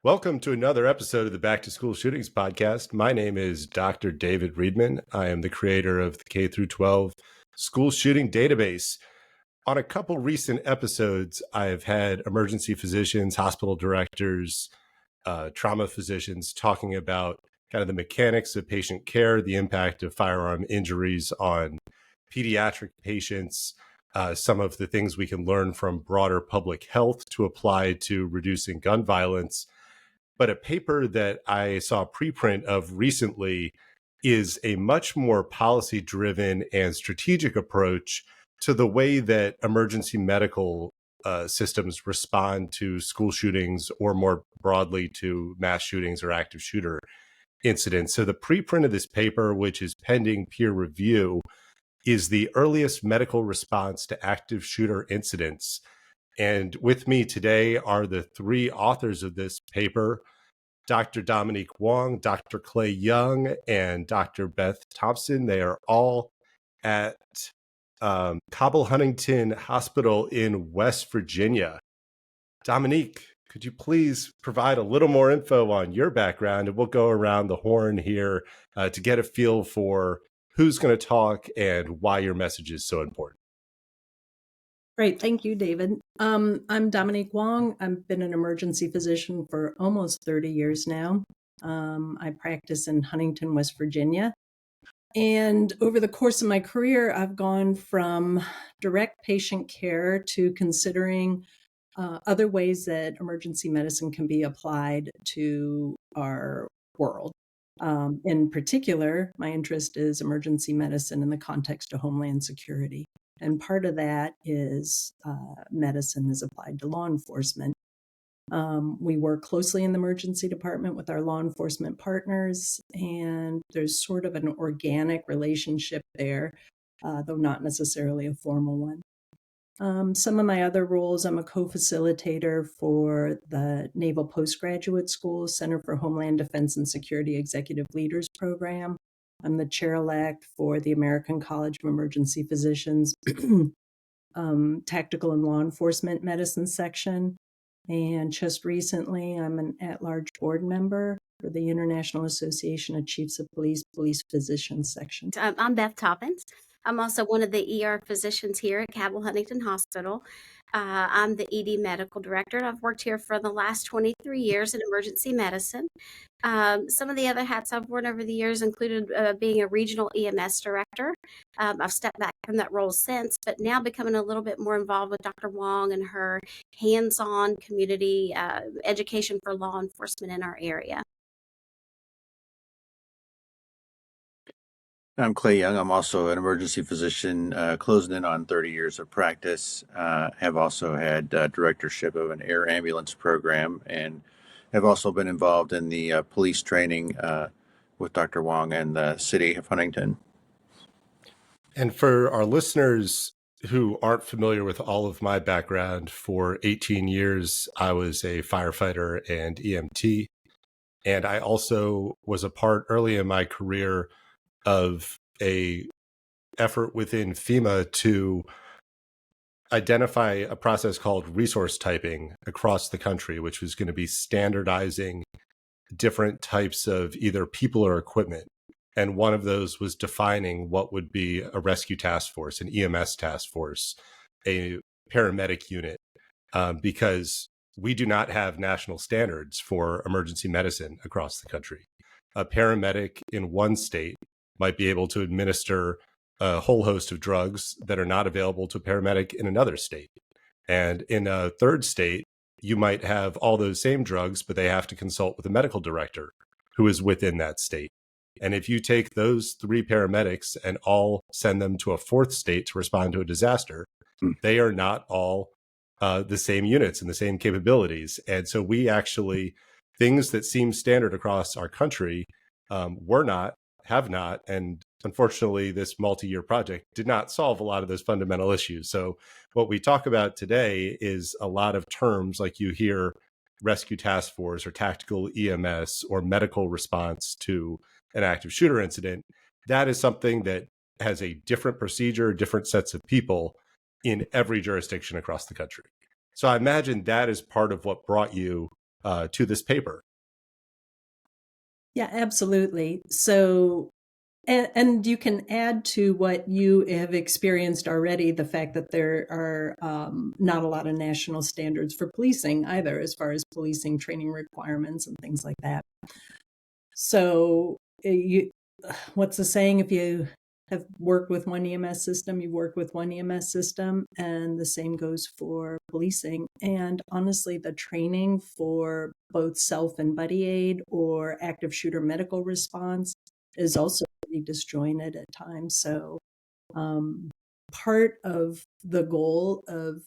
Welcome to another episode of the Back to School Shootings podcast. My name is Dr. David Riedman. I am the creator of the K through 12 school shooting database. On a couple recent episodes, I've had emergency physicians, hospital directors, trauma physicians talking about kind of the mechanics of patient care, the impact of firearm injuries on pediatric patients, some of the things we can learn from broader public health to apply to reducing gun violence. But a paper that I saw a preprint of recently is a much more policy-driven and strategic approach to the way that emergency medical systems respond to school shootings, or more broadly to mass shootings or active shooter incidents. So the preprint of this paper, which is pending peer review, is the earliest medical response to active shooter incidents. And with me today are the three authors of this paper, Dr. Dominique Wong, Dr. Clay Young, and Dr. Beth Thompson. They are all at Cobble Huntington Hospital in West Virginia. Dominique, could you please provide a little more info on your background? And we'll go around the horn here to get a feel for who's going to talk and why your message is so important. Great. Thank you, David. I'm Dominique Wong. I've been an emergency physician for almost 30 years now. I practice in Huntington, West Virginia. And over the course of my career, I've gone from direct patient care to considering other ways that emergency medicine can be applied to our world. In particular, my interest is emergency medicine in the context of Homeland Security. And part of that is medicine is applied to law enforcement. We work closely in the emergency department with our law enforcement partners, and there's sort of an organic relationship there, though not necessarily a formal one. Some of my other roles, I'm a co-facilitator for the Naval Postgraduate School Center for Homeland Defense and Security Executive Leaders Program. I'm the chair-elect for the American College of Emergency Physicians Tactical and Law Enforcement Medicine section. And just recently, I'm an at-large board member for the International Association of Chiefs of Police Police Physicians section. I'm Beth Toppins. I'm also one of the ER physicians here at Cobble Huntington Hospital. I'm the ED medical director, and I've worked here for the last 23 years in emergency medicine. Some of the other hats I've worn over the years included being a regional EMS director. I've stepped back from that role since, but now becoming a little bit more involved with Dr. Wong and her hands-on community education for law enforcement in our area. I'm Clay Young. I'm also an emergency physician, closing in on 30 years of practice. Have also had directorship of an air ambulance program, and have also been involved in the police training with Dr. Wong and the city of Huntington. And for our listeners who aren't familiar with all of my background, for 18 years, I was a firefighter and EMT. And I also was a part early in my career of a effort within FEMA to identify a process called resource typing across the country, which was going to be standardizing different types of either people or equipment. And one of those was defining what would be a rescue task force, an EMS task force, a paramedic unit, because we do not have national standards for emergency medicine across the country. A paramedic in one state might be able to administer a whole host of drugs that are not available to a paramedic in another state. And in a third state, you might have all those same drugs, but they have to consult with a medical director who is within that state. And if you take those three paramedics and all send them to a fourth state to respond to a disaster, they are not all the same units and the same capabilities. And so we actually, things that seem standard across our country were not, have not, and unfortunately, this multi-year project did not solve a lot of those fundamental issues. So what we talk about today is a lot of terms like you hear rescue task force or tactical EMS or medical response to an active shooter incident. That is something that has a different procedure, different sets of people in every jurisdiction across the country. So I imagine that is part of what brought you to this paper. Yeah, absolutely. So, and you can add to what you have experienced already the fact that there are not a lot of national standards for policing either, as far as policing training requirements and things like that. So, what's the saying? If you have worked with one EMS system, you work with one EMS system, and the same goes for policing. And honestly, the training for both self and buddy aid or active shooter medical response is also pretty disjointed at times. So, part of the goal of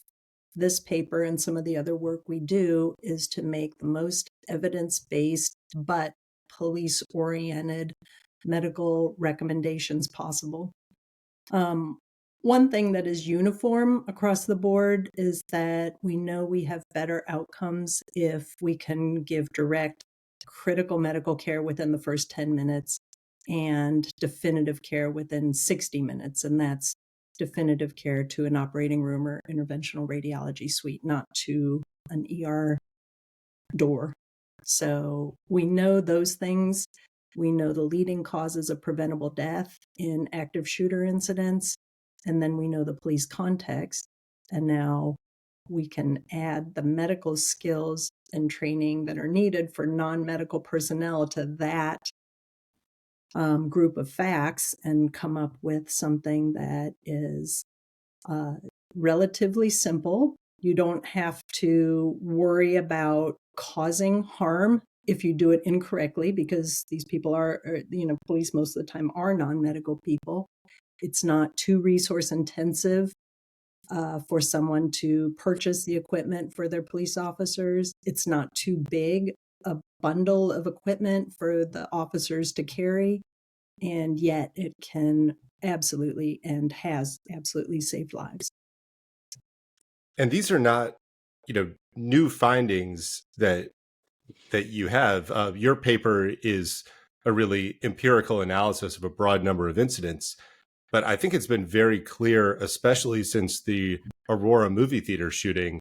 this paper and some of the other work we do is to make the most evidence-based but police-oriented medical recommendations possible. One thing that is uniform across the board is that we know we have better outcomes if we can give direct critical medical care within the first 10 minutes and definitive care within 60 minutes. And that's definitive care to an operating room or interventional radiology suite, not to an ER door. So we know those things. We know the leading causes of preventable death in active shooter incidents. And then we know the police context. And now we can add the medical skills and training that are needed for non-medical personnel to that group of facts and come up with something that is relatively simple. You don't have to worry about causing harm if you do it incorrectly, because these people are, police most of the time are non-medical people. It's not too resource intensive for someone to purchase the equipment for their police officers. It's not too big a bundle of equipment for the officers to carry. And yet it can absolutely and has absolutely saved lives. And these are not, new findings that you have. Your paper is a really empirical analysis of a broad number of incidents. But I think it's been very clear, especially since the Aurora movie theater shooting,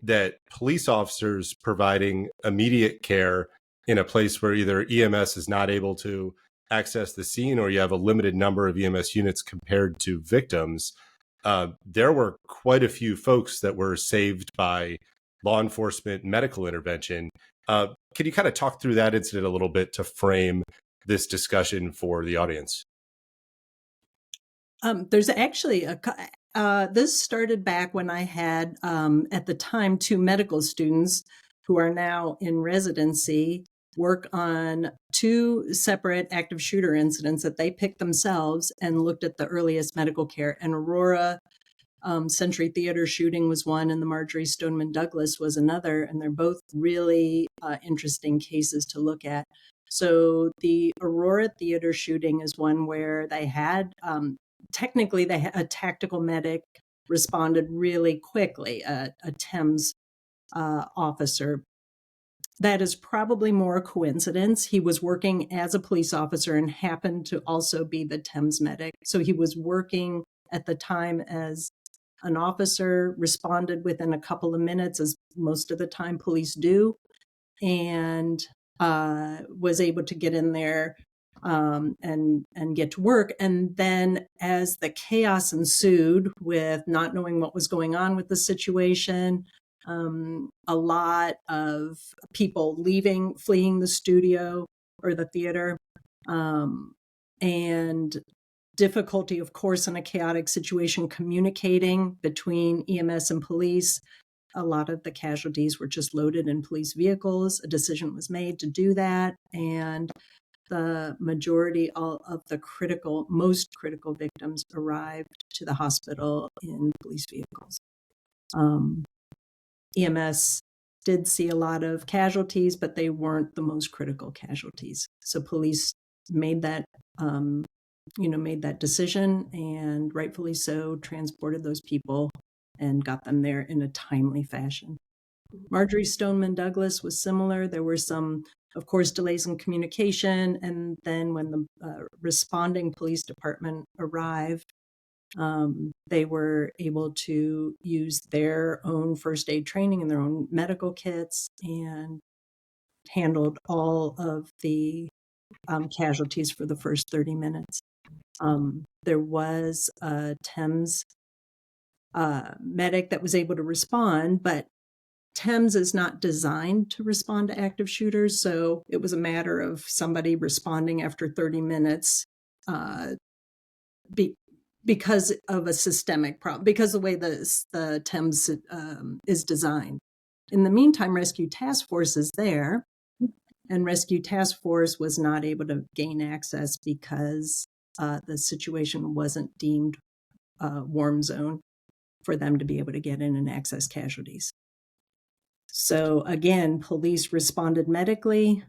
that police officers providing immediate care in a place where either EMS is not able to access the scene or you have a limited number of EMS units compared to victims, there were quite a few folks that were saved by law enforcement medical intervention. Can you kind of talk through that incident a little bit to frame this discussion for the audience? There's actually this started back when I had, at the time, 2 medical students who are now in residency work on 2 separate active shooter incidents that they picked themselves and looked at the earliest medical care. And Aurora Century Theater shooting was one, and the Marjorie Stoneman Douglas was another. And they're both really interesting cases to look at. So the Aurora Theater shooting is one where they had technically a tactical medic responded really quickly, a TEMS officer. That is probably more a coincidence. He was working as a police officer and happened to also be the TEMS medic. So he was working at the time as an officer, responded within a couple of minutes, as most of the time police do, and was able to get in there and get to work. And then as the chaos ensued with not knowing what was going on with the situation, a lot of people fleeing the studio or the theater, and difficulty, of course, in a chaotic situation, communicating between EMS and police. A lot of the casualties were just loaded in police vehicles. A decision was made to do that. And the majority of the most critical victims arrived to the hospital in police vehicles. EMS did see a lot of casualties, but they weren't the most critical casualties. So police made that, made that decision, and rightfully so, transported those people and got them there in a timely fashion. Marjorie Stoneman Douglas was similar. There were some, of course, delays in communication. And then when the responding police department arrived, they were able to use their own first aid training and their own medical kits and handled all of the casualties for the first 30 minutes. There was a Thames medic that was able to respond, but Thames is not designed to respond to active shooters. So it was a matter of somebody responding after 30 minutes because of a systemic problem, because of the way the Thames is designed. In the meantime, Rescue Task Force is there, and Rescue Task Force was not able to gain access because the situation wasn't deemed warm zone for them to be able to get in and access casualties. So again, police responded medically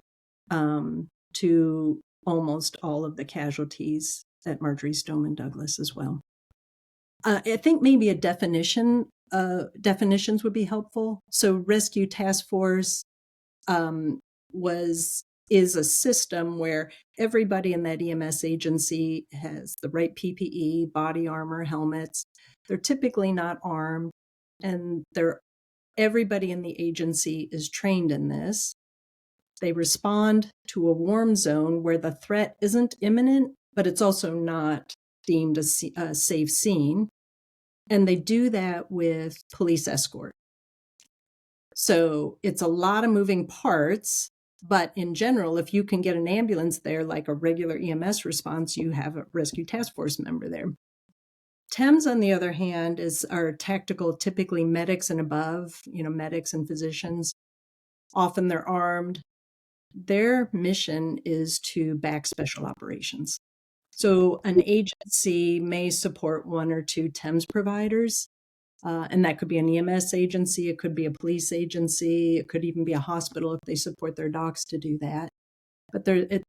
to almost all of the casualties at Marjorie Stoneman Douglas as well. I think maybe definitions would be helpful. So Rescue Task Force is a system where everybody in that EMS agency has the right PPE, body armor, helmets. They're typically not armed, and everybody in the agency is trained in this. They respond to a warm zone where the threat isn't imminent, but it's also not deemed a safe scene. And they do that with police escort. So it's a lot of moving parts, but in general, if you can get an ambulance there, like a regular EMS response, you have a Rescue Task Force member there. Thames, on the other hand, are tactical, typically medics and above, medics and physicians. Often they're armed. Their mission is to back special operations. So an agency may support one or two Thames providers, and that could be an EMS agency, it could be a police agency, it could even be a hospital if they support their docs to do that. But the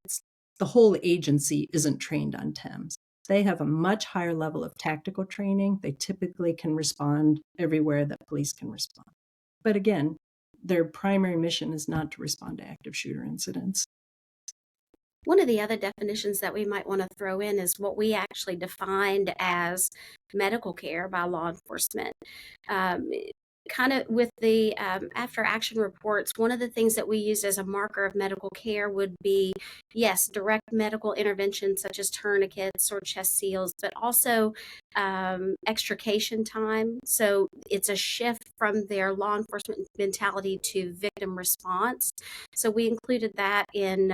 whole agency isn't trained on Thames. They have a much higher level of tactical training. They typically can respond everywhere that police can respond. But again, their primary mission is not to respond to active shooter incidents. One of the other definitions that we might want to throw in is what we actually defined as medical care by law enforcement. Kind of with the after action reports, one of the things that we use as a marker of medical care would be, yes, direct medical intervention such as tourniquets or chest seals, but also extrication time. So it's a shift from their law enforcement mentality to victim response. So we included that in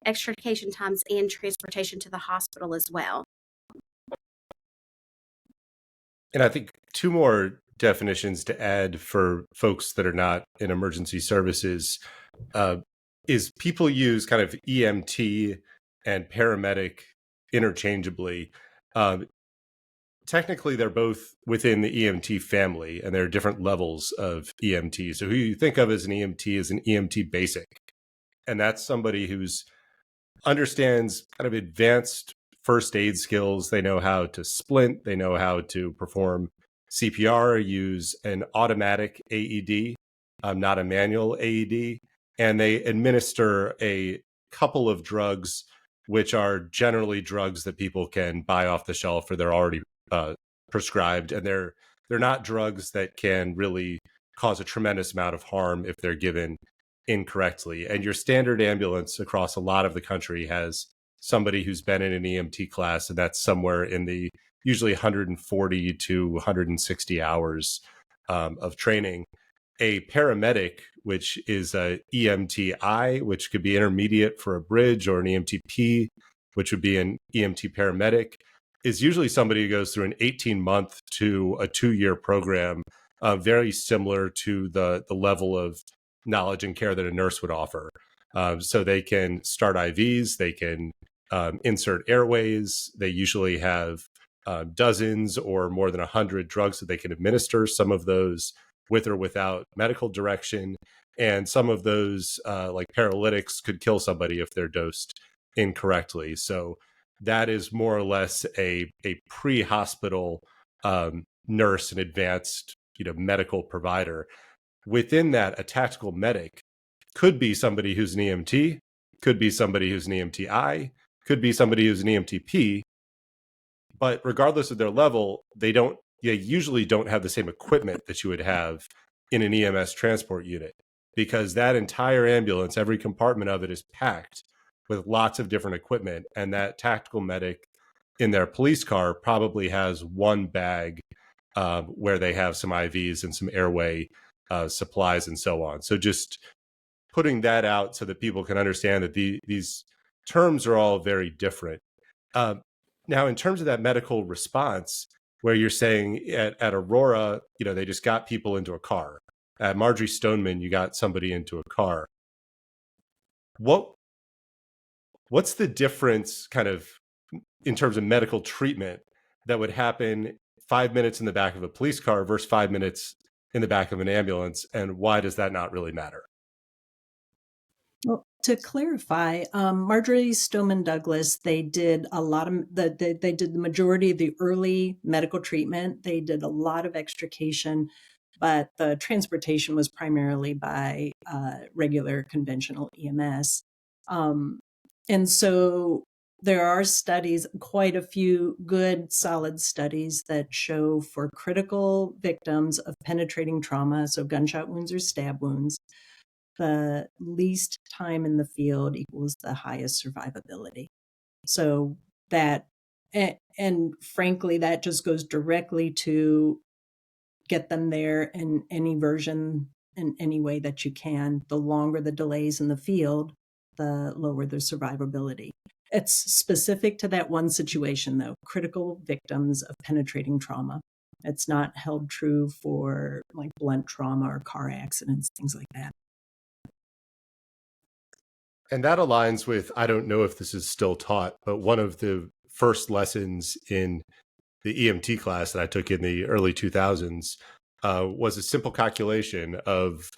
extrication times and transportation to the hospital as well. And I think two more definitions to add for folks that are not in emergency services is people use kind of EMT and paramedic interchangeably. Technically, they're both within the EMT family, and there are different levels of EMT. So who you think of as an EMT is an EMT basic, and that's somebody who's understands kind of advanced first aid skills. They know how to splint. They know how to perform CPR, use an automatic AED, not a manual AED, and they administer a couple of drugs, which are generally drugs that people can buy off the shelf or they're already prescribed, and they're not drugs that can really cause a tremendous amount of harm if they're given incorrectly. And your standard ambulance across a lot of the country has somebody who's been in an EMT class, and that's somewhere in the usually 140 to 160 hours of training. A paramedic, which is a EMTI, which could be intermediate for a bridge, or an EMTP, which would be an EMT paramedic, is usually somebody who goes through an 18-month to a 2-year program, very similar to the level of knowledge and care that a nurse would offer. So they can start IVs, they can insert airways, they usually have dozens or more than 100 drugs that they can administer, some of those with or without medical direction. And some of those, like paralytics, could kill somebody if they're dosed incorrectly. So that is more or less a pre-hospital nurse and advanced medical provider. Within that, a tactical medic could be somebody who's an EMT, could be somebody who's an EMTI, could be somebody who's an EMTP. But regardless of their level, they usually don't have the same equipment that you would have in an EMS transport unit. because that entire ambulance, every compartment of it is packed with lots of different equipment. And that tactical medic in their police car probably has one bag where they have some IVs and some airway supplies and so on. So just putting that out so that people can understand that these terms are all very different. Now, in terms of that medical response, where you're saying at Aurora, they just got people into a car. At Marjorie Stoneman, you got somebody into a car. What's the difference kind of in terms of medical treatment that would happen 5 minutes in the back of a police car versus 5 minutes in the back of an ambulance? And why does that not really matter? Well, to clarify, Marjorie Stoneman Douglas, they did a lot of they did the majority of the early medical treatment. They did a lot of extrication, but the transportation was primarily by regular conventional EMS. And so there are studies, quite a few good, solid studies that show for critical victims of penetrating trauma, so gunshot wounds or stab wounds, the least time in the field equals the highest survivability. So that, and frankly, that just goes directly to get them there in any version, in any way that you can. The longer the delays in the field, the lower the survivability. It's specific to that one situation, though, critical victims of penetrating trauma. It's not held true for like blunt trauma or car accidents, things like that. And that aligns with, I don't know if this is still taught, but one of the first lessons in the EMT class that I took in the early 2000s was a simple calculation of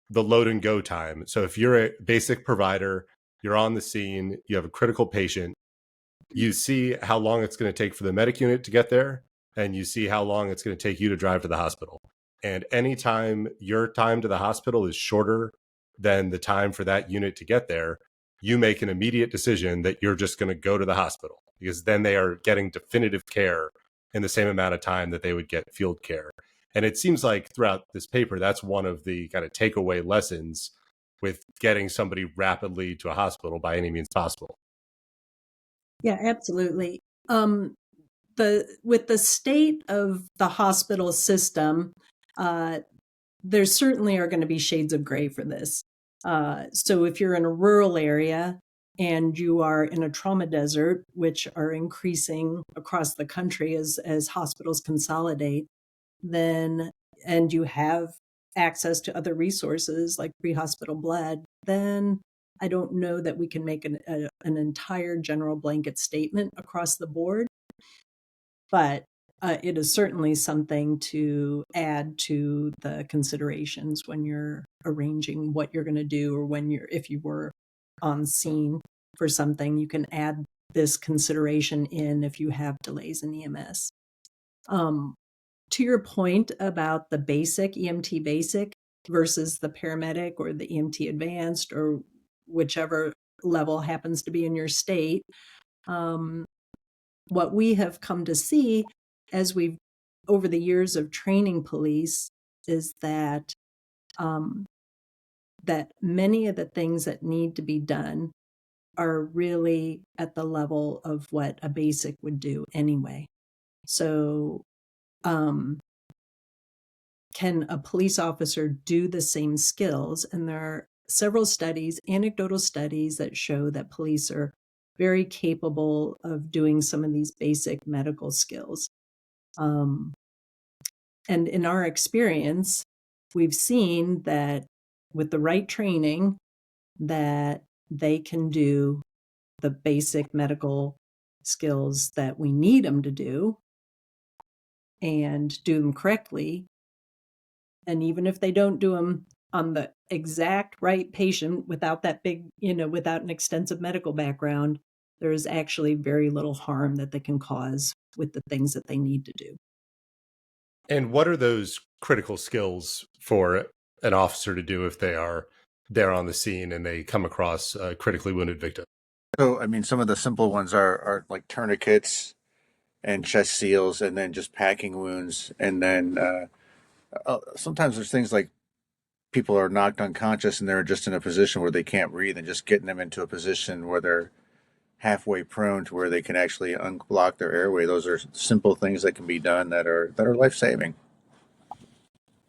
the load and go time. So if you're a basic provider, you're on the scene, you have a critical patient, you see how long it's going to take for the medic unit to get there, and you see how long it's going to take you to drive to the hospital. And anytime your time to the hospital is shorter than the time for that unit to get there, you make an immediate decision that you're just going to go to the hospital, because then they are getting definitive care in the same amount of time that they would get field care. And it seems like throughout this paper, that's one of the kind of takeaway lessons with getting somebody rapidly to a hospital by any means possible. Yeah, absolutely. With the state of the hospital system, there certainly are going to be shades of gray for this. So if you're in a rural area and you are in a trauma desert, which are increasing across the country as hospitals consolidate, then, and you have access to other resources like pre-hospital blood, then I don't know that we can make an entire general blanket statement across the board. But it is certainly something to add to the considerations when you're arranging what you're going to do, or if you were on scene for something, you can add this consideration in if you have delays in EMS. To your point about the basic, EMT basic versus the paramedic or the EMT advanced, or whichever level happens to be in your state, what we have come to see as we've over the years of training police is that that many of the things that need to be done are really at the level of what a basic would do anyway. So can a police officer do the same skills? And there are several studies, anecdotal studies, that show that police are very capable of doing some of these basic medical skills. And in our experience, we've seen that with the right training, that they can do the basic medical skills that we need them to do and do them correctly. And even if they don't do them on the exact right patient without that big, without an extensive medical background, there is actually very little harm that they can cause with the things that they need to do. And what are those critical skills for an officer to do if they are there on the scene and they come across a critically wounded victim? So, I mean, some of the simple ones are like tourniquets and chest seals, and then just packing wounds. And then sometimes there's things like people are knocked unconscious and they're just in a position where they can't breathe, and just getting them into a position where they're halfway prone to where they can actually unblock their airway. Those are simple things that can be done that are life saving.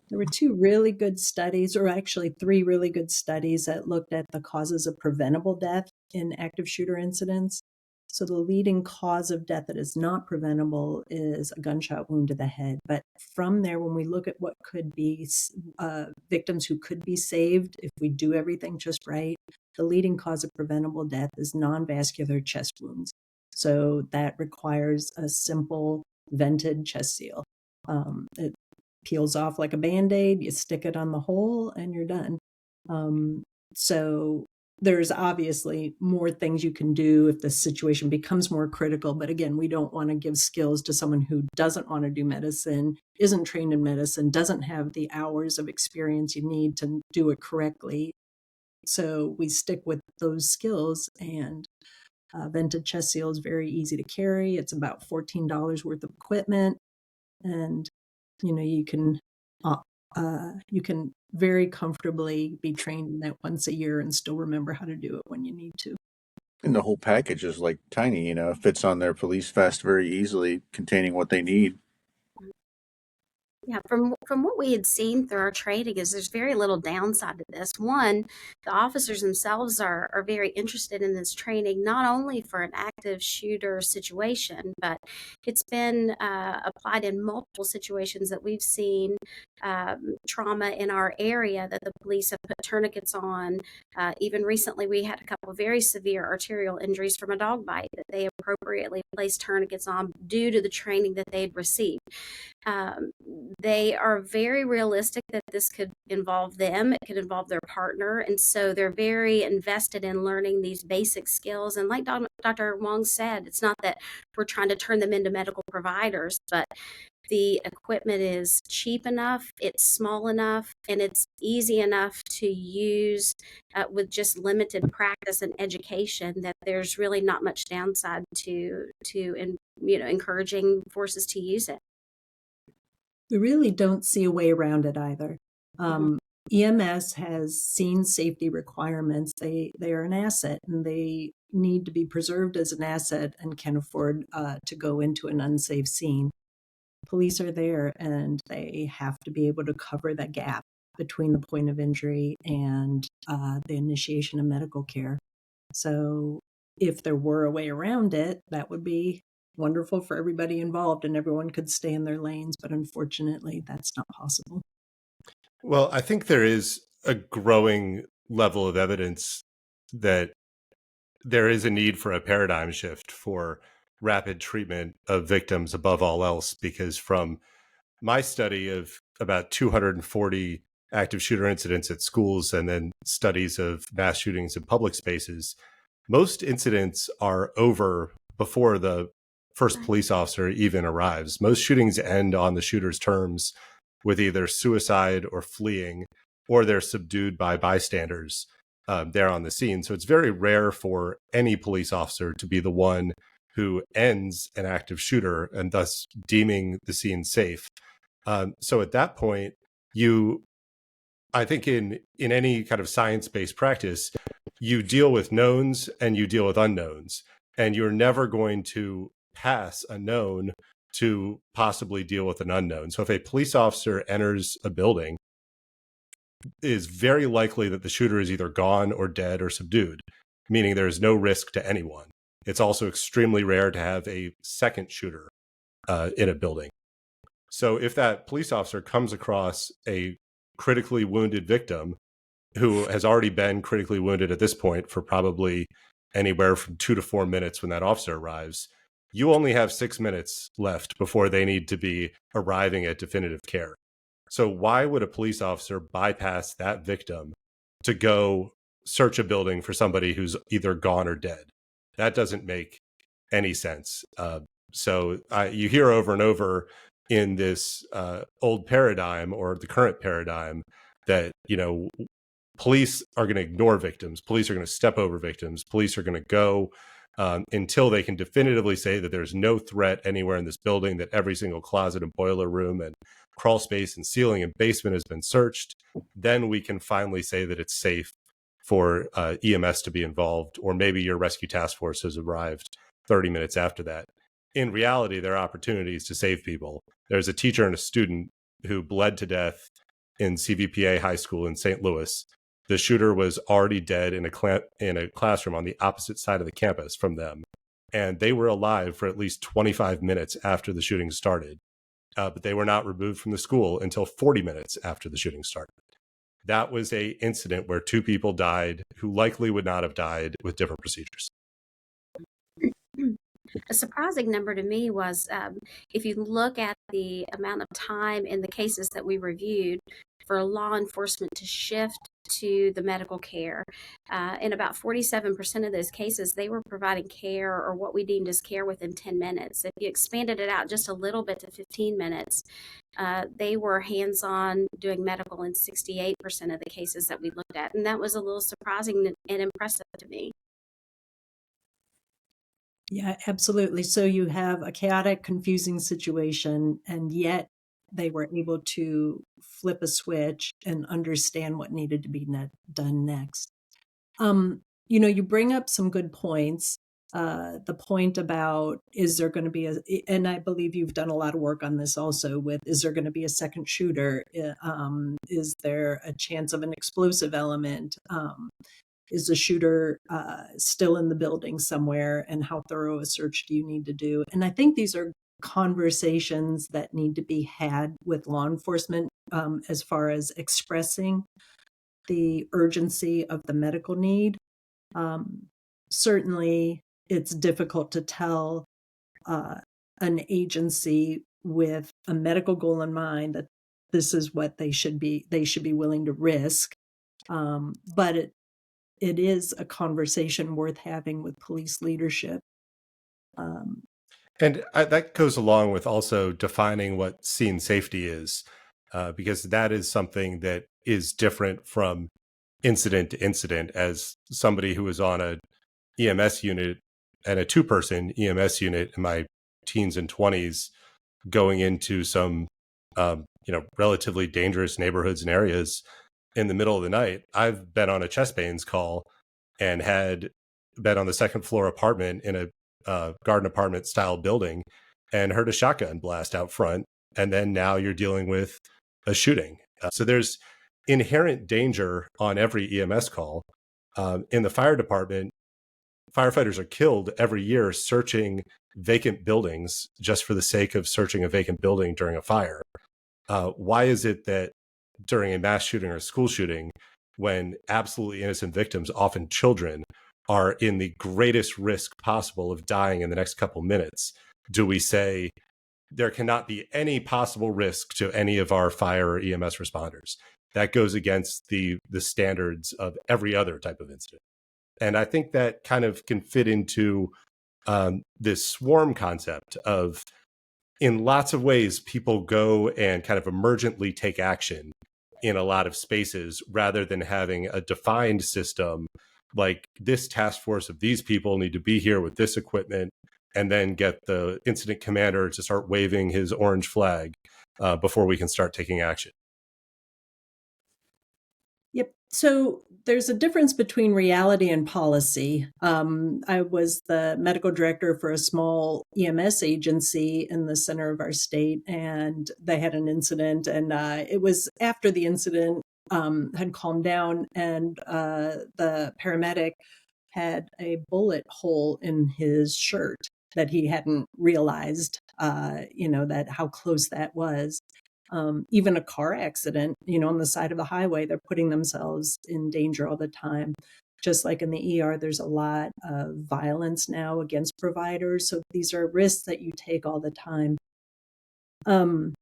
There were two really good studies, or actually three really good studies, that looked at the causes of preventable death in active shooter incidents. So the leading cause of death that is not preventable is a gunshot wound to the head. But from there, when we look at what could be victims who could be saved if we do everything just right, the leading cause of preventable death is non-vascular chest wounds. So that requires a simple vented chest seal. It peels off like a Band-Aid, you stick it on the hole, and you're done. So there's obviously more things you can do if the situation becomes more critical. But again, we don't want to give skills to someone who doesn't want to do medicine, isn't trained in medicine, doesn't have the hours of experience you need to do it correctly. So we stick with those skills, and vented chest seal is very easy to carry. It's about $14 worth of equipment, and you can very comfortably be trained in that once a year and still remember how to do it when you need to. And the whole package is like tiny, fits on their police vest very easily, containing what they need. Yeah, from what we had seen through our training is there's very little downside to this. One, the officers themselves are very interested in this training, not only for an active shooter situation, but it's been applied in multiple situations that we've seen trauma in our area that the police have put tourniquets on. Even recently, we had a couple of very severe arterial injuries from a dog bite that they appropriately placed tourniquets on due to the training that they'd received. They are very realistic that this could involve them, it could involve their partner, and so they're very invested in learning these basic skills. And like Dr. Wong said, it's not that we're trying to turn them into medical providers, but the equipment is cheap enough, it's small enough, and it's easy enough to use with just limited practice and education that there's really not much downside to encouraging forces to use it. We really don't see a way around it either. EMS has seen safety requirements. They are an asset, and they need to be preserved as an asset and can afford to go into an unsafe scene. Police are there, and they have to be able to cover that gap between the point of injury and the initiation of medical care. So if there were a way around it, that would be wonderful for everybody involved and everyone could stay in their lanes. But unfortunately, that's not possible. Well, I think there is a growing level of evidence that there is a need for a paradigm shift for rapid treatment of victims above all else, because from my study of about 240 active shooter incidents at schools and then studies of mass shootings in public spaces, most incidents are over before the first police officer even arrives. Most shootings end on the shooter's terms with either suicide or fleeing, or they're subdued by bystanders there on the scene. So it's very rare for any police officer to be the one who ends an active shooter and thus deeming the scene safe. So at that point, I think in any kind of science-based practice, you deal with knowns and you deal with unknowns, and you're never going to pass a known to possibly deal with an unknown. So if a police officer enters a building, it is very likely that the shooter is either gone or dead or subdued, meaning there is no risk to anyone. It's also extremely rare to have a second shooter in a building. So if that police officer comes across a critically wounded victim who has already been critically wounded at this point for probably anywhere from 2 to 4 minutes when that officer arrives, you only have 6 minutes left before they need to be arriving at definitive care. So why would a police officer bypass that victim to go search a building for somebody who's either gone or dead? That doesn't make any sense. So you hear over and over in this old paradigm or the current paradigm that, police are going to ignore victims. Police are going to step over victims. Police are going to go until they can definitively say that there's no threat anywhere in this building, that every single closet and boiler room and crawl space and ceiling and basement has been searched. Then we can finally say that it's safe for EMS to be involved, or maybe your rescue task force has arrived 30 minutes after that. In reality, there are opportunities to save people. There's a teacher and a student who bled to death in CVPA High School in St. Louis. The shooter was already dead in a classroom on the opposite side of the campus from them, and they were alive for at least 25 minutes after the shooting started. But they were not removed from the school until 40 minutes after the shooting started. That was a incident where 2 people died who likely would not have died with different procedures. A surprising number to me was, if you look at the amount of time in the cases that we reviewed for law enforcement to shift to the medical care, in about 47% of those cases, they were providing care, or what we deemed as care, within 10 minutes. If you expanded it out just a little bit to 15 minutes, they were hands-on doing medical in 68% of the cases that we looked at. And that was a little surprising and impressive to me. Yeah, absolutely. So you have a chaotic, confusing situation, and yet they were able to flip a switch and understand what needed to be done next. You bring up some good points. The point about, is there going to be and I believe you've done a lot of work on this also, with, is there going to be a second shooter? Is there a chance of an explosive element? Is the shooter still in the building somewhere, and how thorough a search do you need to do? And I think these are conversations that need to be had with law enforcement, as far as expressing the urgency of the medical need. Certainly, it's difficult to tell an agency with a medical goal in mind that this is what they should be willing to risk. But it is a conversation worth having with police leadership. And that goes along with also defining what scene safety is, because that is something that is different from incident to incident. As somebody who was on a EMS unit and a 2-person EMS unit in my teens and 20s, going into some relatively dangerous neighborhoods and areas in the middle of the night, I've been on a chest pains call and had been on the second floor apartment in a garden apartment style building and heard a shotgun blast out front. And then now you're dealing with a shooting. So there's inherent danger on every EMS call. In the fire department, firefighters are killed every year searching vacant buildings just for the sake of searching a vacant building during a fire. Why is it that during a mass shooting or a school shooting, when absolutely innocent victims, often children, are in the greatest risk possible of dying in the next couple minutes, do we say there cannot be any possible risk to any of our fire or EMS responders? That goes against the standards of every other type of incident. And I think that kind of can fit into this swarm concept of, in lots of ways, people go and kind of emergently take action in a lot of spaces rather than having a defined system, like this task force of these people need to be here with this equipment, and then get the incident commander to start waving his orange flag before we can start taking action. Yep. So there's a difference between reality and policy. I was the medical director for a small EMS agency in the center of our state, and they had an incident, and it was after the incident had calmed down, and the paramedic had a bullet hole in his shirt that he hadn't realized, that how close that was. Even a car accident, on the side of the highway, they're putting themselves in danger all the time. Just like in the ER, there's a lot of violence now against providers. So these are risks that you take all the time. On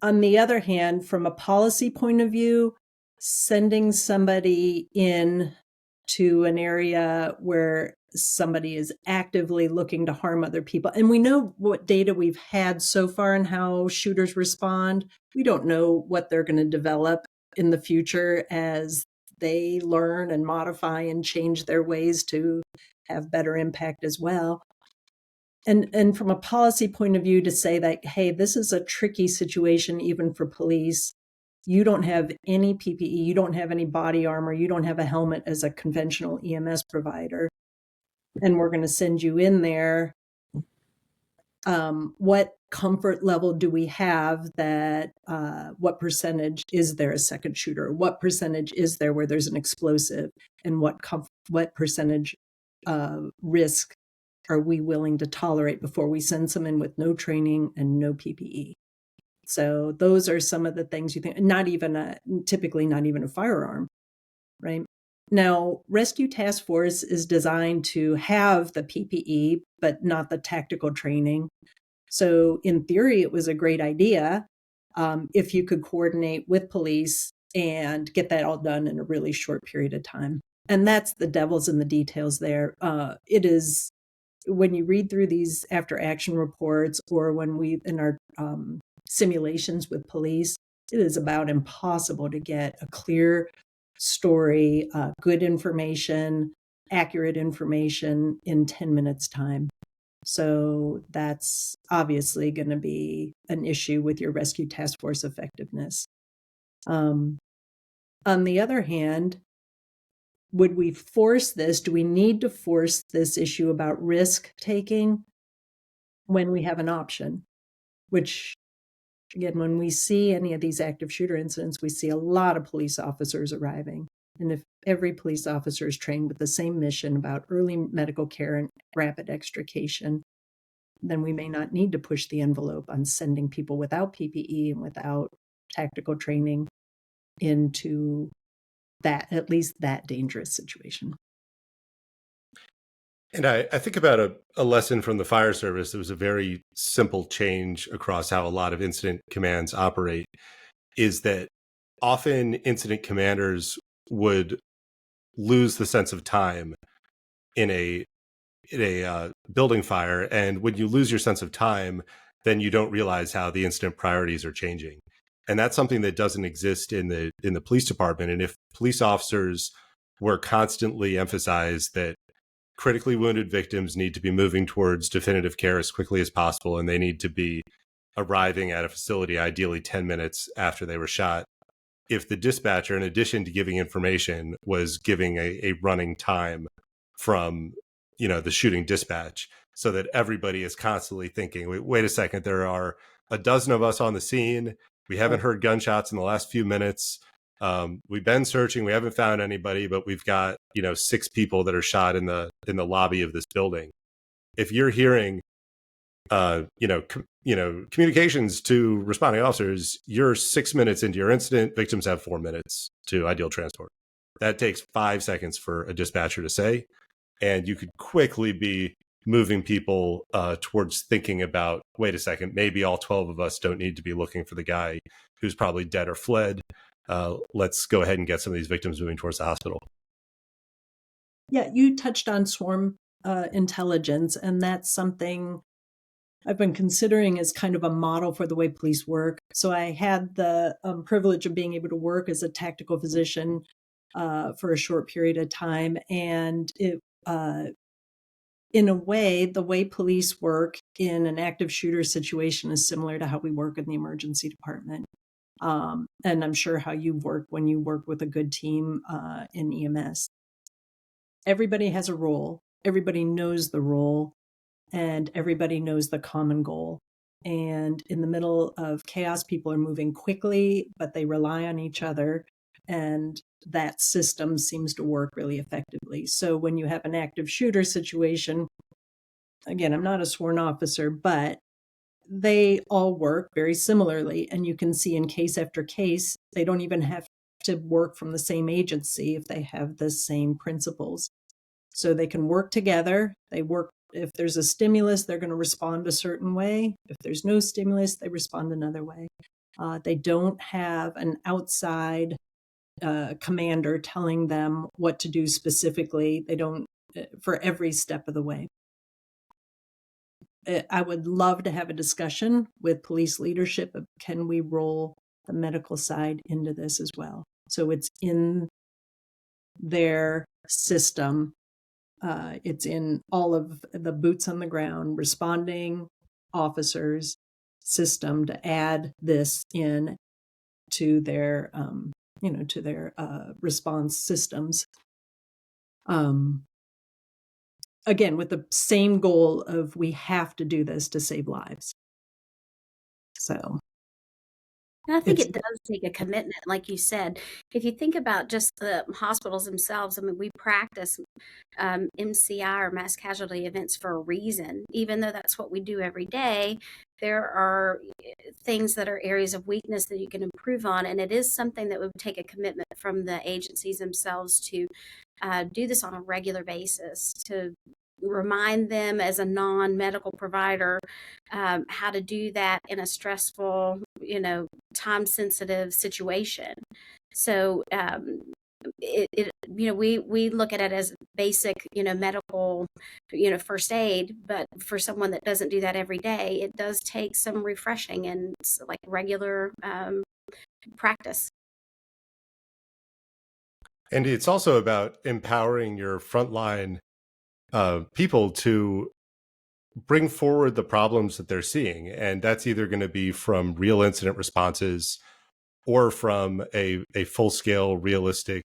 the other hand, from a policy point of view, sending somebody in to an area where somebody is actively looking to harm other people. And we know what data we've had so far and how shooters respond. We don't know what they're going to develop in the future as they learn and modify and change their ways to have better impact as well. And from a policy point of view, to say that, hey, this is a tricky situation even for police. You don't have any PPE, you don't have any body armor, you don't have a helmet as a conventional EMS provider, and we're going to send you in there. What comfort level do we have that, what percentage is there a second shooter? What percentage is there where there's an explosive? And what percentage risk are we willing to tolerate before we send someone with no training and no PPE? So those are some of the things you think, typically not even a firearm, right? Now, Rescue Task Force is designed to have the PPE, but not the tactical training. So in theory, it was a great idea if you could coordinate with police and get that all done in a really short period of time. And that's the devil's in the details there. It is, when you read through these after action reports, or when we, in our simulations with police, it is about impossible to get a clear story, good information, accurate information in 10 minutes time. So that's obviously going to be an issue with your rescue task force effectiveness. On the other hand, would we force this? Do we need to force this issue about risk taking when we have an option? Which, again, when we see any of these active shooter incidents, we see a lot of police officers arriving. And if every police officer is trained with the same mission about early medical care and rapid extrication, then we may not need to push the envelope on sending people without PPE and without tactical training into that, at least that dangerous situation. And I think about a lesson from the fire service. It was a very simple change across how a lot of incident commands operate, is that often incident commanders would lose the sense of time in a building fire. And when you lose your sense of time, then you don't realize how the incident priorities are changing. And that's something that doesn't exist in the police department. And if police officers were constantly emphasized that critically wounded victims need to be moving towards definitive care as quickly as possible, and they need to be arriving at a facility ideally 10 minutes after they were shot, if the dispatcher, in addition to giving information, was giving a running time from the shooting dispatch, so that everybody is constantly thinking, wait a second, there are a dozen of us on the scene, we haven't heard gunshots in the last few minutes, we've been searching, we haven't found anybody, but we've got 6 people that are shot in the lobby of this building. If you're hearing communications to responding officers, you're 6 minutes into your incident, victims have 4 minutes to ideal transport. That takes 5 seconds for a dispatcher to say, and you could quickly be moving people towards thinking about, wait a second, maybe all 12 of us don't need to be looking for the guy who's probably dead or fled. Let's go ahead and get some of these victims moving towards the hospital. Yeah, you touched on swarm intelligence, and that's something I've been considering as kind of a model for the way police work. So I had the privilege of being able to work as a tactical physician for a short period of time. And it, in a way, the way police work in an active shooter situation is similar to how we work in the emergency department. And I'm sure how you work when you work with a good team in EMS. Everybody has a role. Everybody knows the role. And everybody knows the common goal. And in the middle of chaos, people are moving quickly, but they rely on each other. And that system seems to work really effectively. So when you have an active shooter situation, again, I'm not a sworn officer, but they all work very similarly. And you can see in case after case, they don't even have to work from the same agency if they have the same principles. So they can work together. They work. If there's a stimulus, they're going to respond a certain way. If there's no stimulus, they respond another way. They don't have an outside commander telling them what to do specifically. They don't for every step of the way. I would love to have a discussion with police leadership of, can we roll the medical side into this as well? So it's in their system It's in all of the boots on the ground responding officers system to add this in to their to their response systems. Again, with the same goal of we have to do this to save lives. So And I think it does take a commitment, like you said. If you think about just the hospitals themselves, I mean, we practice MCI or mass casualty events for a reason. Even though that's what we do every day, there are things that are areas of weakness that you can improve on. And it is something that would take a commitment from the agencies themselves to do this on a regular basis, to remind them as a non-medical provider how to do that in a stressful, time-sensitive situation. So we look at it as basic, medical, first aid, but for someone that doesn't do that every day, it does take some refreshing and like regular practice. And it's also about empowering your frontline people to bring forward the problems that they're seeing. And that's either going to be from real incident responses or from a full-scale, realistic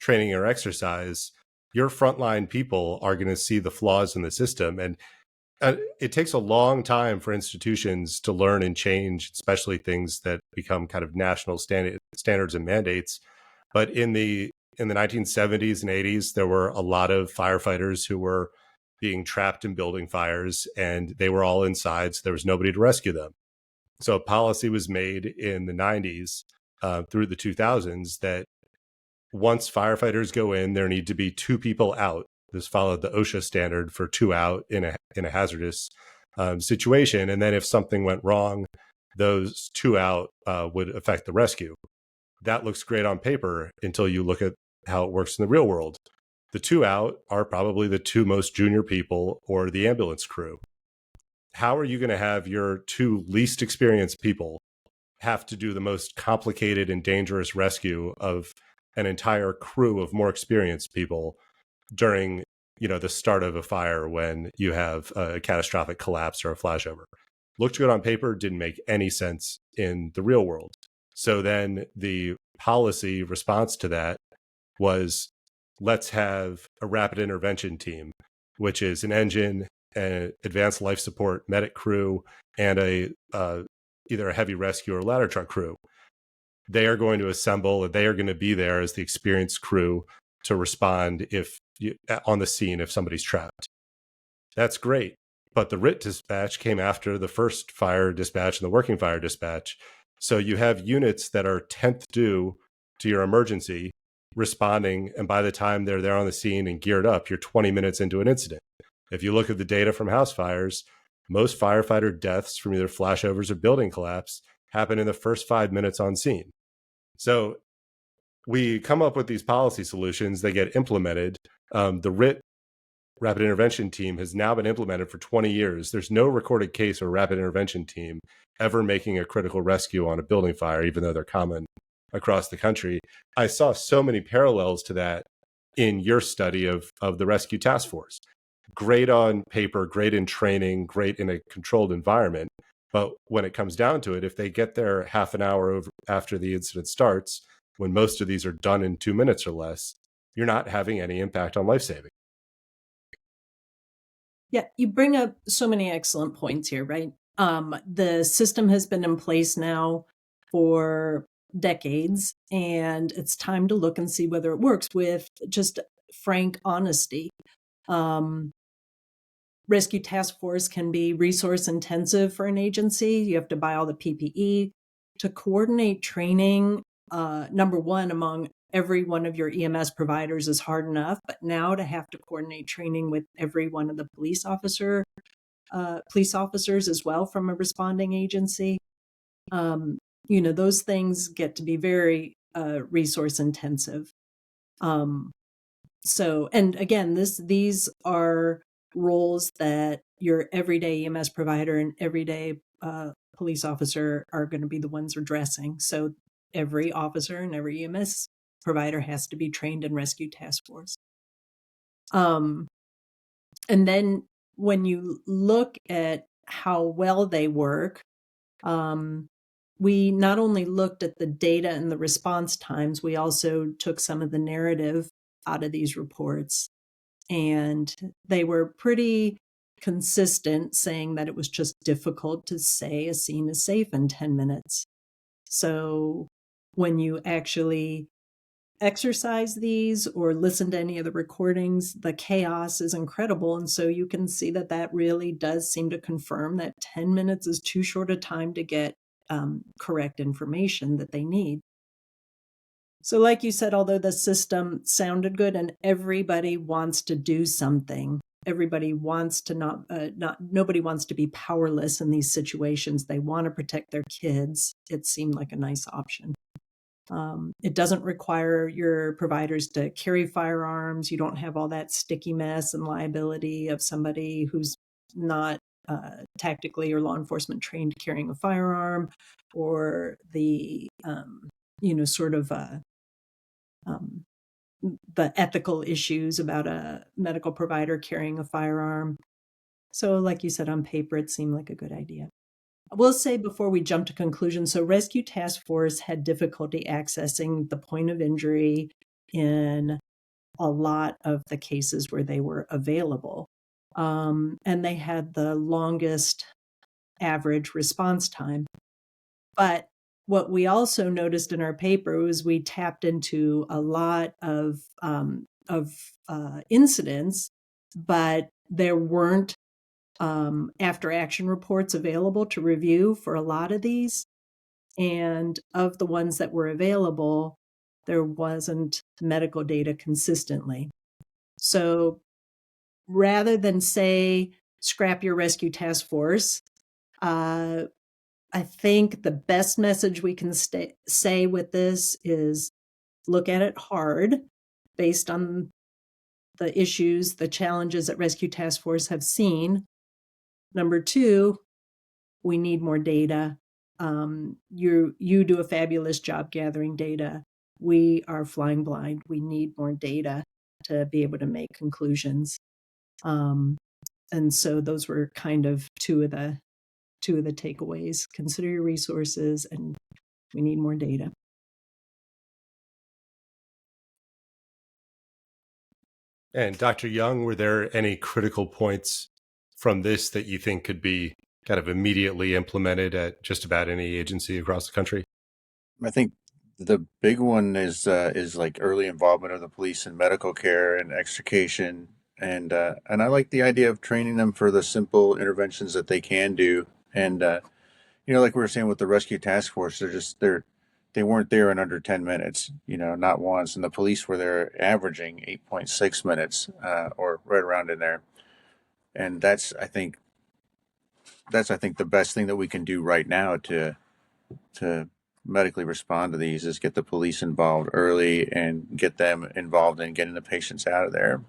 training or exercise. Your frontline people are going to see the flaws in the system. And it takes a long time for institutions to learn and change, especially things that become kind of national standards and mandates. But in the 1970s and 80s, there were a lot of firefighters who were being trapped in building fires, and they were all inside, so there was nobody to rescue them. So a policy was made in the 90s through the 2000s that once firefighters go in, there need to be 2 people out. This followed the OSHA standard for 2 out in a hazardous situation. And then if something went wrong, those 2 out would affect the rescue. That looks great on paper until you look at how it works in the real world. The 2 out are probably the 2 most junior people or the ambulance crew. How are you going to have your 2 least experienced people have to do the most complicated and dangerous rescue of an entire crew of more experienced people during, the start of a fire when you have a catastrophic collapse or a flashover? Looked good on paper, didn't make any sense in the real world. So then the policy response to that was, let's have a rapid intervention team, which is an engine, an advanced life support medic crew, and either a heavy rescue or ladder truck crew. They are going to assemble, and they are going to be there as the experienced crew to respond on the scene if somebody's trapped. That's great. But the RIT dispatch came after the first fire dispatch and the working fire dispatch. So you have units that are 10th due to your emergency responding, and by the time they're there on the scene and geared up, you're 20 minutes into an incident. If you look at the data from house fires, most firefighter deaths from either flashovers or building collapse happen in the first 5 minutes on scene. So we come up with these policy solutions, they get implemented. The RIT, Rapid Intervention Team, has now been implemented for 20 years. There's no recorded case or rapid intervention team ever making a critical rescue on a building fire, even though they're common across the country. I saw so many parallels to that in your study of the rescue task force. Great on paper, great in training, great in a controlled environment. But when it comes down to it, if they get there half an hour after the incident starts, when most of these are done in 2 minutes or less, you're not having any impact on life saving. Yeah, you bring up so many excellent points here, right? The system has been in place now for decades, and it's time to look and see whether it works with just frank honesty. Rescue task force can be resource intensive for an agency. You have to buy all the PPE to coordinate training. Number one, among every one of your EMS providers is hard enough, but now to have to coordinate training with every one of the police officers as well from a responding agency. Those things get to be very resource intensive. And again, these are roles that your everyday EMS provider and everyday police officer are going to be the ones addressing. So every officer and every EMS provider has to be trained in rescue task force. And then when you look at how well they work, we not only looked at the data and the response times, we also took some of the narrative out of these reports. And they were pretty consistent, saying that it was just difficult to say a scene is safe in 10 minutes. So when you actually exercise these or listen to any of the recordings, the chaos is incredible. And so you can see that that really does seem to confirm that 10 minutes is too short a time to get correct information that they need. So like you said, although the system sounded good and everybody wants to do something, everybody wants to nobody wants to be powerless in these situations. They want to protect their kids. It seemed like a nice option. It doesn't require your providers to carry firearms. You don't have all that sticky mess and liability of somebody who's not tactically or law enforcement trained carrying a firearm, or the the ethical issues about a medical provider carrying a firearm. So like you said, on paper, it seemed like a good idea. I will say before we jump to conclusions, so Rescue Task Force had difficulty accessing the point of injury in a lot of the cases where they were available. And they had the longest average response time. But what we also noticed in our paper was we tapped into a lot of incidents, but there weren't after action reports available to review for a lot of these. And of the ones that were available, there wasn't medical data consistently. So rather than say, scrap your rescue task force, I think the best message we can say with this is look at it hard based on the issues, the challenges that Rescue Task Force have seen. Number two, we need more data. You do a fabulous job gathering data. We are flying blind. We need more data to be able to make conclusions. And so those were kind of two of the takeaways. Consider your resources, and we need more data. And Dr. Young, were there any critical points from this that you think could be kind of immediately implemented at just about any agency across the country? I think the big one is like early involvement of the police in medical care and extrication, and I like the idea of training them for the simple interventions that they can do. And like we were saying with the rescue task force, they weren't there in under 10 minutes, not once. And the police were there averaging 8.6 minutes, or right around in there. And that's I think the best thing that we can do right now to medically respond to these is get the police involved early and get them involved in getting the patients out of there.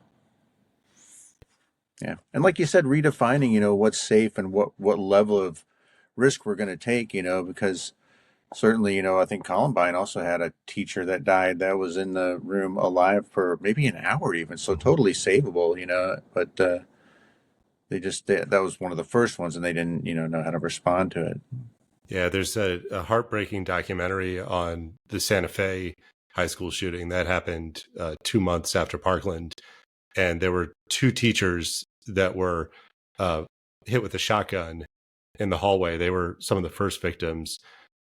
Yeah. And like you said, redefining, what's safe and what level of risk we're going to take, because certainly, I think Columbine also had a teacher that died that was in the room alive for maybe an hour even. So totally savable, but that was one of the first ones and they didn't, know how to respond to it. Yeah, there's a heartbreaking documentary on the Santa Fe high school shooting that happened 2 months after Parkland. And there were two teachers that were hit with a shotgun in the hallway. They were some of the first victims,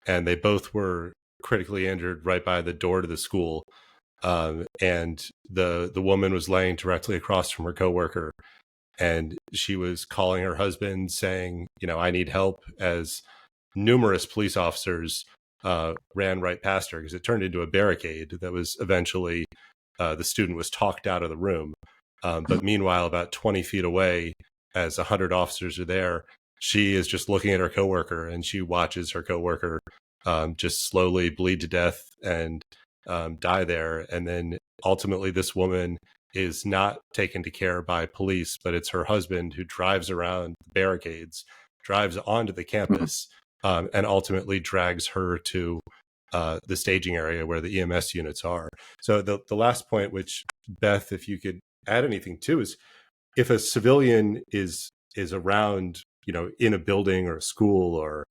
and they both were critically injured right by the door to the school. And the woman was laying directly across from her coworker, and she was calling her husband saying, I need help, as numerous police officers ran right past her because it turned into a barricade that was eventually the student was talked out of the room. But meanwhile, about 20 feet away, as 100 officers are there, she is just looking at her coworker, and she watches her coworker just slowly bleed to death and die there. And then ultimately, this woman is not taken to care by police, but it's her husband who drives around barricades, drives onto the campus, and ultimately drags her to the staging area where the EMS units are. So the last point, which Beth, if you could add anything to, is if a civilian is around, in a building or a school or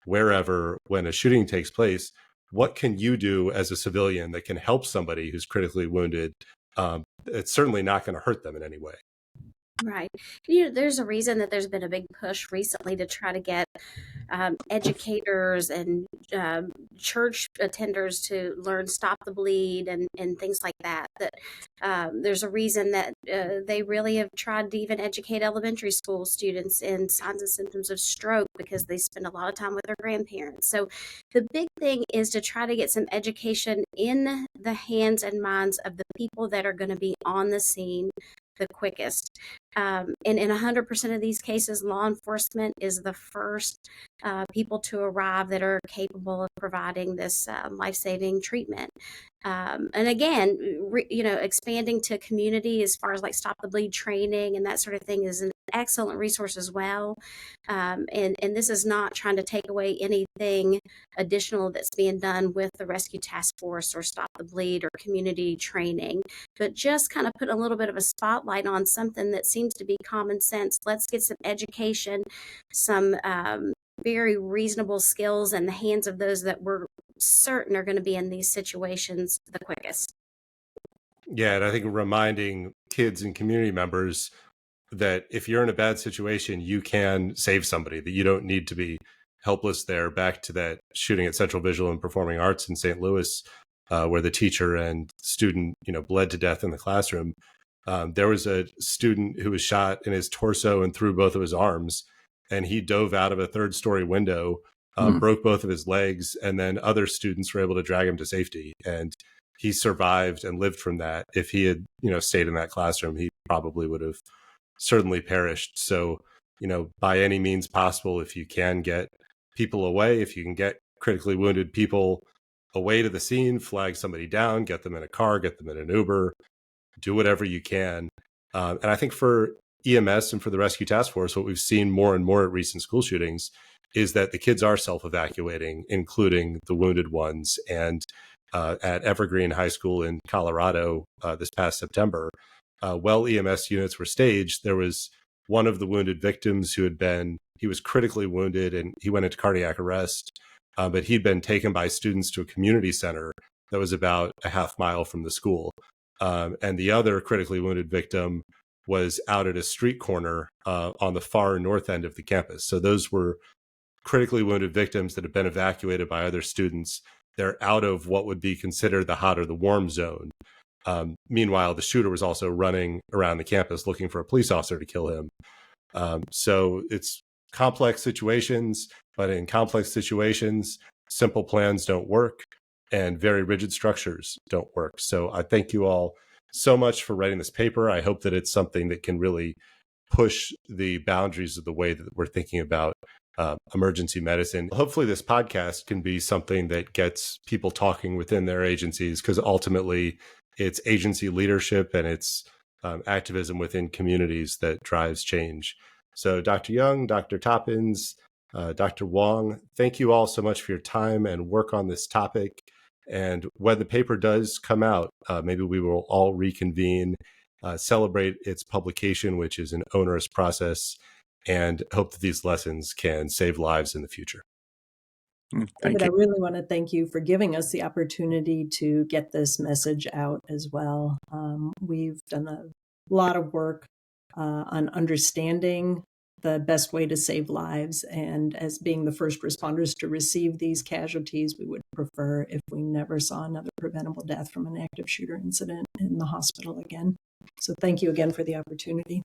wherever when a shooting takes place, what can you do as a civilian that can help somebody who's critically wounded? It's certainly not going to hurt them in any way. Right. There's a reason that there's been a big push recently to try to get educators and church attenders to learn Stop the Bleed and things like that. There's a reason that they really have tried to even educate elementary school students in signs and symptoms of stroke because they spend a lot of time with their grandparents. So the big thing is to try to get some education in the hands and minds of the people that are going to be on the scene the quickest. And in 100% of these cases, law enforcement is the first people to arrive that are capable of providing this life-saving treatment. And again, expanding to community as far as like Stop the Bleed training and that sort of thing is an excellent resource as well. And this is not trying to take away anything additional that's being done with the Rescue Task Force or Stop the Bleed or community training, but just kind of put a little bit of a spotlight on something that seems to be common sense. Let's get some education, some very reasonable skills in the hands of those that we're certain are going to be in these situations the quickest. Yeah, and I think reminding kids and community members that if you're in a bad situation, you can save somebody, that you don't need to be helpless there. Back to that shooting at Central Visual and Performing Arts in St. Louis, where the teacher and student, bled to death in the classroom. There was a student who was shot in his torso and through both of his arms, and he dove out of a third-story window, broke both of his legs, and then other students were able to drag him to safety. And he survived and lived from that. If he had, stayed in that classroom, he probably would have certainly perished. So, by any means possible, if you can get people away, if you can get critically wounded people away to the scene, flag somebody down, get them in a car, get them in an Uber, do whatever you can. And I think for EMS and for the Rescue Task Force, what we've seen more and more at recent school shootings is that the kids are self-evacuating, including the wounded ones. And at Evergreen High School in Colorado this past September, while EMS units were staged, there was one of the wounded victims he was critically wounded and he went into cardiac arrest, but he'd been taken by students to a community center that was about a half mile from the school. And the other critically wounded victim was out at a street corner on the far north end of the campus. So those were critically wounded victims that have been evacuated by other students. They're out of what would be considered the hot or the warm zone. Meanwhile, the shooter was also running around the campus looking for a police officer to kill him. So it's complex situations, but in complex situations, simple plans don't work and very rigid structures don't work. So I thank you all so much for writing this paper. I hope that it's something that can really push the boundaries of the way that we're thinking about emergency medicine. Hopefully this podcast can be something that gets people talking within their agencies, because ultimately it's agency leadership and it's activism within communities that drives change. So Dr. Young, Dr. Toppins, Dr. Wong, thank you all so much for your time and work on this topic. And when the paper does come out, maybe we will all reconvene, celebrate its publication, which is an onerous process, and hope that these lessons can save lives in the future. David, I really want to thank you for giving us the opportunity to get this message out as well. We've done a lot of work on understanding the best way to save lives. And as being the first responders to receive these casualties, we would prefer if we never saw another preventable death from an active shooter incident in the hospital again. So thank you again for the opportunity.